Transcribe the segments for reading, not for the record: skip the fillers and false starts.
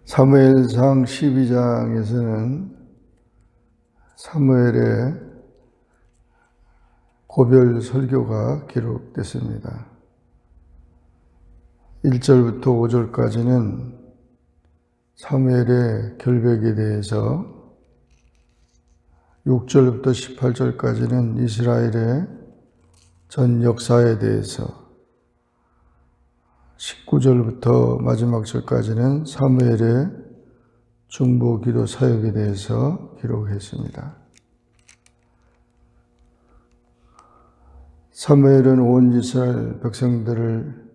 사무엘상 12장에서는 사무엘의 고별 설교가 기록됐습니다. 1절부터 5절까지는 사무엘의 결백에 대해서, 6절부터 18절까지는 이스라엘의 전 역사에 대해서, 19절부터 마지막 절까지는 사무엘의 중보 기도 사역에 대해서 기록했습니다. 사무엘은 온 이스라엘 백성들을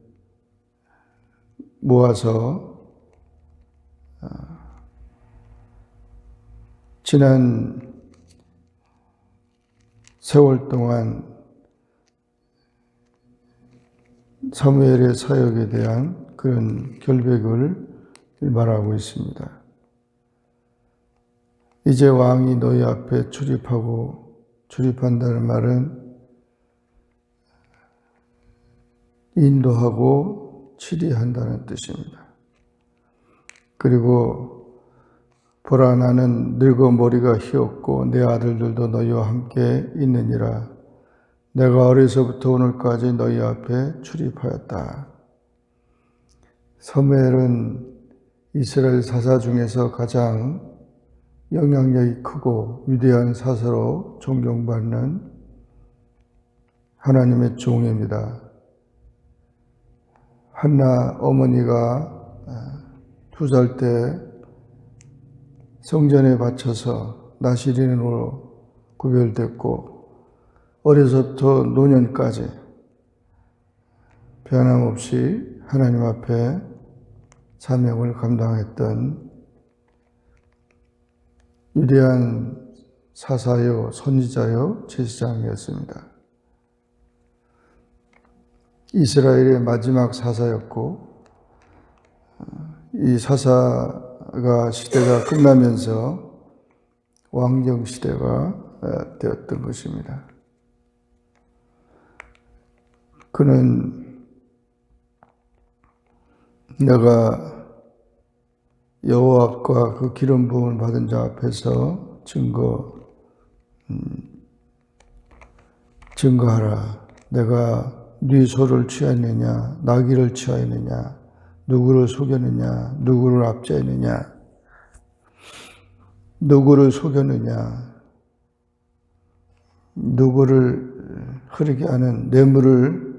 모아서 지난 세월 동안 사무엘의 사역에 대한 그런 결백을 말하고 있습니다. 이제 왕이 너희 앞에 출입한다는 말은 인도하고 치리한다는 뜻입니다. 그리고 보라, 나는 늙어 머리가 휘었고 내 아들들도 너희와 함께 있느니라. 내가 어려서부터 오늘까지 너희 앞에 출입하였다. 사무엘은 이스라엘 사사 중에서 가장 영향력이 크고 위대한 사사로 존경받는 하나님의 종입니다. 한나 어머니가 2살 때 성전에 바쳐서 나시린으로 구별됐고, 어려서부터 노년까지 변함없이 하나님 앞에 사명을 감당했던 위대한 사사요, 선지자요, 제사장이었습니다. 이스라엘의 마지막 사사였고, 이 사사가 시대가 끝나면서 왕정 시대가 되었던 것입니다. 그는 내가 여호와 앞과 그 기름 부음을 받은 자 앞에서 증거하라. 내가 네 소를 취하였느냐, 나귀를 취하였느냐, 누구를 속였느냐, 누구를 압제했느냐, 누구를 속였느냐, 누구를 흐르게 하는 뇌물을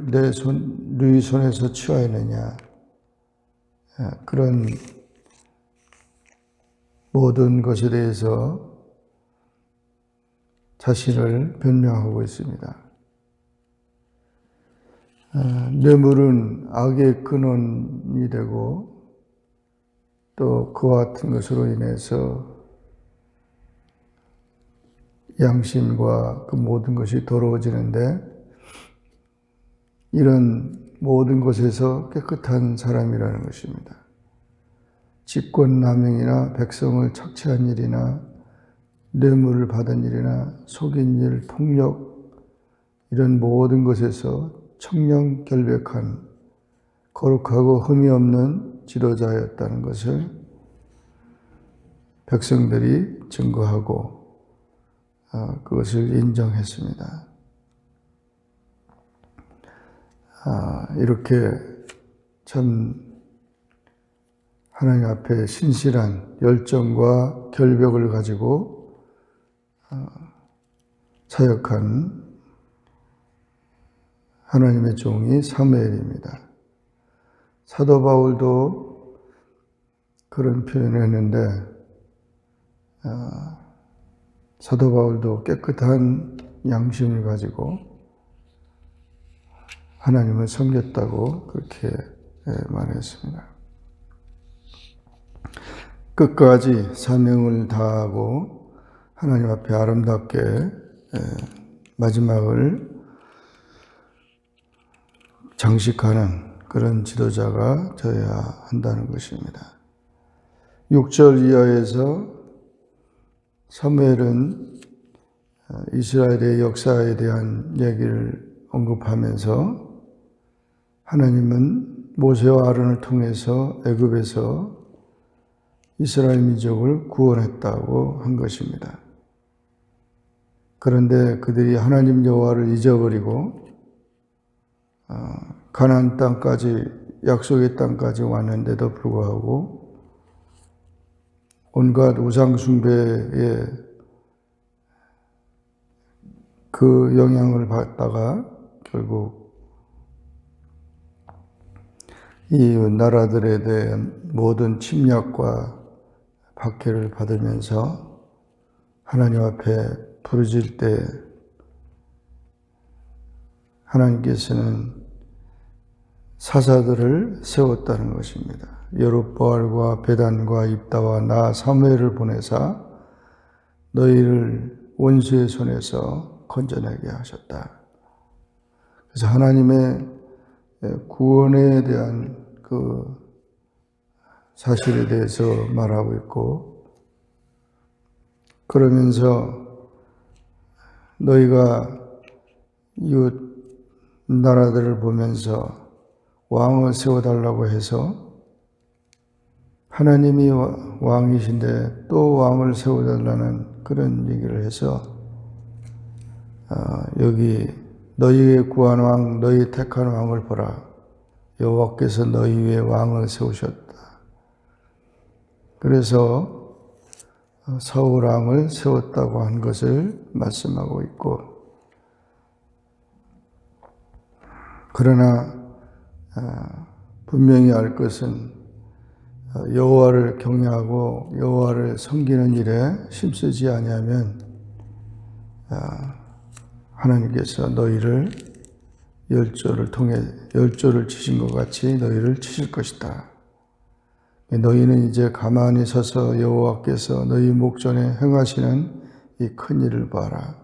네 손에서 취하였느냐, 그런 모든 것에 대해서 자신을 변명하고 있습니다. 뇌물은 악의 근원이 되고 또 그와 같은 것으로 인해서 양심과 그 모든 것이 더러워지는데, 이런 모든 것에서 깨끗한 사람이라는 것입니다. 직권남용이나 백성을 착취한 일이나 뇌물을 받은 일이나 속인 일, 폭력, 이런 모든 것에서 청렴결백한 거룩하고 흠이 없는 지도자였다는 것을 백성들이 증거하고 그것을 인정했습니다. 이렇게 참 하나님 앞에 신실한 열정과 결백을 가지고 사역한 하나님의 종이 사무엘입니다. 사도 바울도 그런 표현을 했는데, 사도 바울도 깨끗한 양심을 가지고 하나님을 섬겼다고 그렇게 말했습니다. 끝까지 사명을 다하고 하나님 앞에 아름답게 마지막을 장식하는 그런 지도자가 되어야 한다는 것입니다. 6절 이하에서 사무엘은 이스라엘의 역사에 대한 얘기를 언급하면서 하나님은 모세와 아론을 통해서 애굽에서 이스라엘 민족을 구원했다고 한 것입니다. 그런데 그들이 하나님 여호와를 잊어버리고 가나안 땅까지, 약속의 땅까지 왔는데도 불구하고 온갖 우상 숭배에 그 영향을 받다가 결국 이 나라들에 대한 모든 침략과 박해를 받으면서 하나님 앞에 부르짖을 때 하나님께서는 사사들을 세웠다는 것입니다. 여룹바알과 베단과 입다와 나 사무엘을 보내사 너희를 원수의 손에서 건져내게 하셨다. 그래서 하나님의 구원에 대한 그 사실에 대해서 말하고 있고, 그러면서 너희가 이웃 나라들을 보면서 왕을 세워달라고 해서 하나님이 왕이신데 또 왕을 세워달라는 그런 얘기를 해서 여기 너희의 구한 왕, 너희 택한 왕을 보라. 여호와께서 너희 위에 왕을 세우셨다. 그래서 사울 왕을 세웠다고 한 것을 말씀하고 있고, 그러나 분명히 알 것은 여호와를 경외하고 여호와를 섬기는 일에 힘쓰지 아니하면 하나님께서 너희를 열조를 통해 열조를 치신 것 같이 너희를 치실 것이다. 너희는 이제 가만히 서서 여호와께서 너희 목전에 행하시는 이 큰 일을 봐라.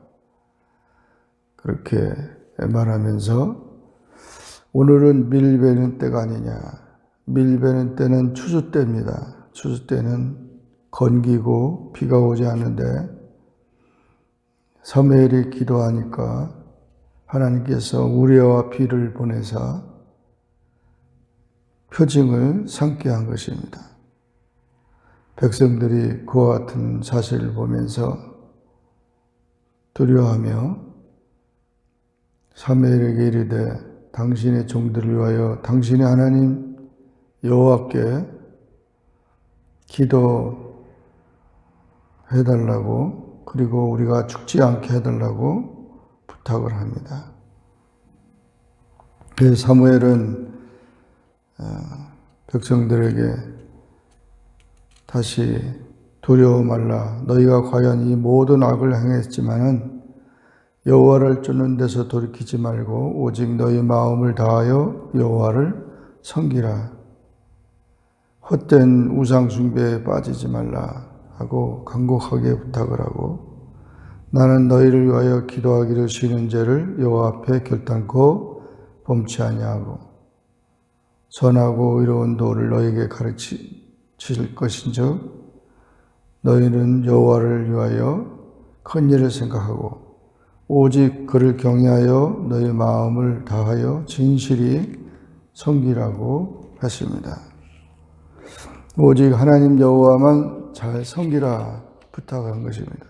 그렇게 말하면서 오늘은 밀베는 때가 아니냐. 밀베는 때는 추수 때입니다. 추수 때는 건기고 비가 오지 않는데 사무엘이 기도하니까 하나님께서 우레와 비를 보내사 표징을 삼게 한 것입니다. 백성들이 그와 같은 사실을 보면서 두려워하며 사무엘에게 이르되 당신의 종들을 위하여 당신의 하나님 여호와께 기도해달라고, 그리고 우리가 죽지 않게 해달라고 부탁을 합니다. 그래서 사무엘은 백성들에게 다시 두려워 말라. 너희가 과연 이 모든 악을 행했지만은 여호와를 쫓는 데서 돌이키지 말고 오직 너희 마음을 다하여 여호와를 섬기라. 헛된 우상 숭배에 빠지지 말라 하고 간곡하게 부탁을 하고, 나는 너희를 위하여 기도하기를 쉬는 죄를 여호와 앞에 결단코 범치 아니하고 선하고 의로운 도를 너희에게 가르칠 것인즉 너희는 여호와를 위하여 큰 일을 생각하고 오직 그를 경외하여 너희 마음을 다하여 진실이 섬기라고 했습니다. 오직 하나님 여호와만 잘 섬기라 부탁한 것입니다.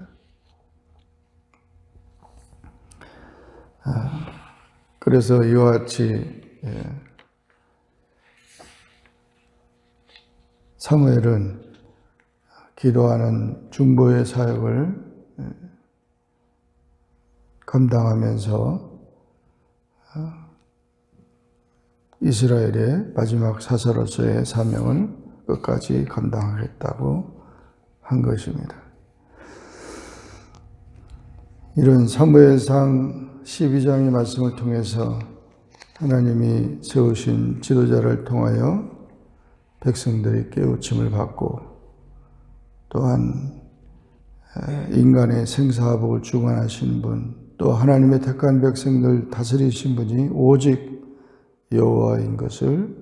그래서 이와 같이 사무엘은 기도하는 중보의 사역을 감당하면서 이스라엘의 마지막 사사로서의 사명을 끝까지 감당하겠다고 한 것입니다. 이런 사무엘상 12장의 말씀을 통해서 하나님이 세우신 지도자를 통하여 백성들이 깨우침을 받고, 또한 인간의 생사복을 주관하신 분, 또 하나님의 택한 백성들 다스리신 분이 오직 여호와인 것을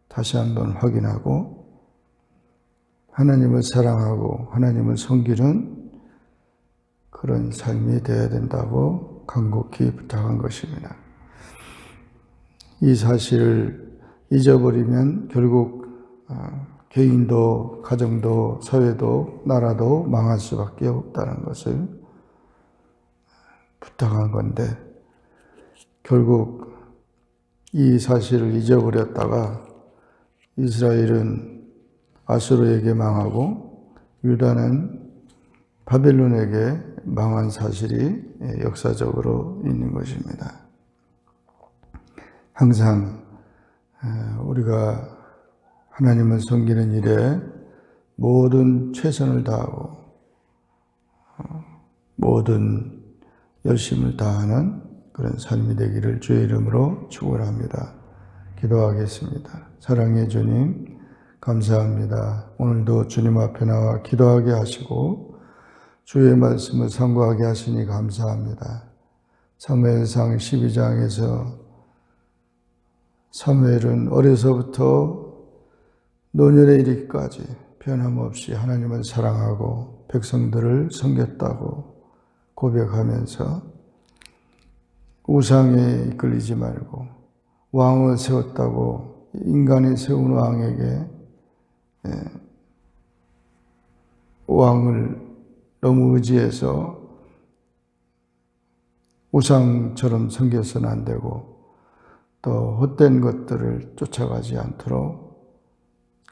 다시 한번 확인하고 하나님을 사랑하고 하나님을 섬기는 그런 삶이 되어야 된다고 간곡히 부탁한 것입니다. 이 사실을 잊어버리면 결국 개인도 가정도 사회도 나라도 망할 수밖에 없다는 것을 부탁한 건데 결국 이 사실을 잊어버렸다가 이스라엘은 아수르에게 망하고 유다는 바벨론에게 망한 사실이 역사적으로 있는 것입니다. 항상 우리가 하나님을 섬기는 일에 모든 최선을 다하고 모든 열심을 다하는 그런 삶이 되기를 주의 이름으로 축원합니다. 기도하겠습니다. 사랑의 주님, 감사합니다. 오늘도 주님 앞에 나와 기도하게 하시고 주의 말씀을 상고하게 하시니 감사합니다. 사무엘상 12장에서 사무엘은 어려서부터 노년에 이르기까지 변함없이 하나님을 사랑하고 백성들을 섬겼다고 고백하면서 우상에 이끌리지 말고 왕을 세웠다고 인간이 세운 왕에게 왕을 너무 의지해서 우상처럼 섬겨서는 안 되고 또 헛된 것들을 쫓아가지 않도록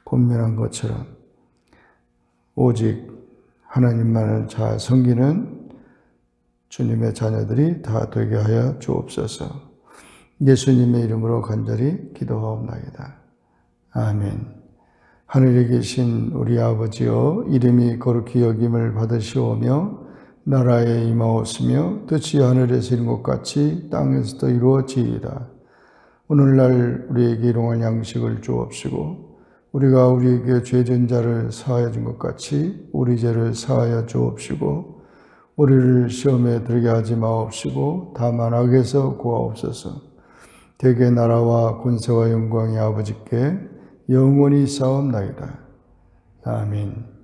권면한 것처럼 오직 하나님만을 잘 섬기는 주님의 자녀들이 다 되게 하여 주옵소서. 예수님의 이름으로 간절히 기도하옵나이다. 아멘. 하늘에 계신 우리 아버지여, 이름이 거룩히 여김을 받으시오며 나라에 임하옵시며 뜻이 하늘에서 이룬 것 같이 땅에서도 이루어지이다. 오늘날 우리에게 일용할 양식을 주옵시고 우리가 우리에게 죄진 자를 사하여 준 것 같이 우리 죄를 사하여 주옵시고 우리를 시험에 들게 하지 마옵시고 다만 악에서 구하옵소서. 대개 나라와 권세와 영광이 아버지께 영원히 싸움나이다. 아멘.